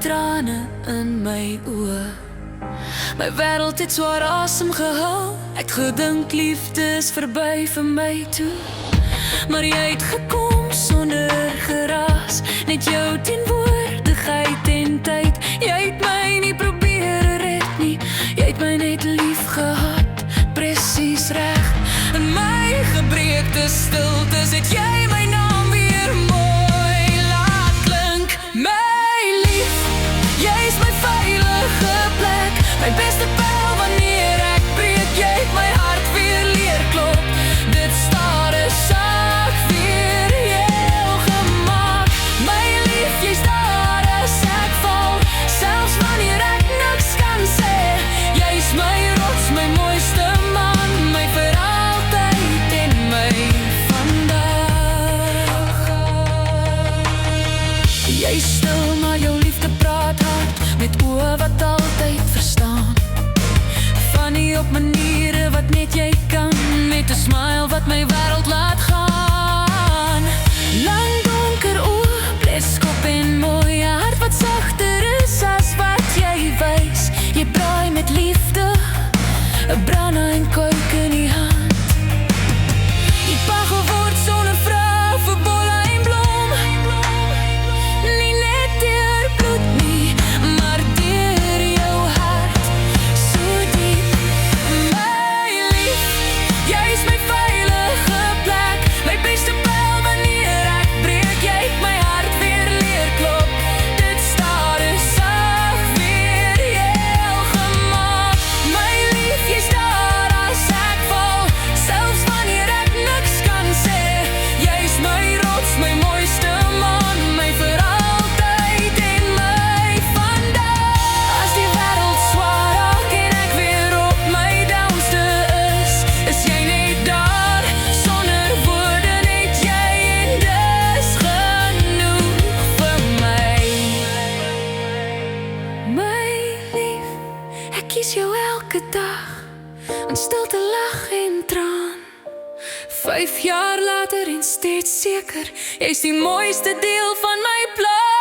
trane in my oë. My wêreld het swaar asem gehou. Ek het gedink liefde is verby vir my toe. Maar jy het gekom sonder geraas, net jou teenwoordigheid en tyd. Jy het my nie probeer red nie, jy het my net lief gehad, presies reg. In my gebreekte stiltes het jy my naam weer mooi laat klink. My lief, jy is my veilige plek, my beste pyl wanneer ek breek. Jy het my hart weer leer klop, dit stare saak weer heel gemaak. My lief, jy's daar as ek val, selfs wanneer ek niks kan sê. Jy's my rots, my mooiste man, my vir altyd en my vandag. Jy stil, maar jou liefde praat hard, met oë wat altyd verstaan. Funny op maniere wat net jy kan, met 'n smile wat my wêreld laat gaan. Lang donker oë, bleskop en mooi hart wat sagter is as wat jy wys. Jy braai met liefde, 'n brandewyn kook in die hand. Jy pagel word sonder vrou vir bolle en blom. Nie net deur bloed nie, maar deur jou hart, so diep. My lief, jy is my veilige plek, my beste pyl wanneer ek breek. Jy het my hart weer leer klop, dit stare sag weer heel gemaak. My lief, jy's daar as ek val, selfs wanneer ek niks kan sê. Jy's my rots, my mooiste man, my vir altyd en my vandag. As die wêreld swaar raak en ek weer op my downste is jy net daar, sonder woorde net jy en dis genoeg vir my. My lief, ek kies jou elke dag, in stilte lag en traan. 5 jaar later en steeds seker, jy's die mooiste deel van my plan.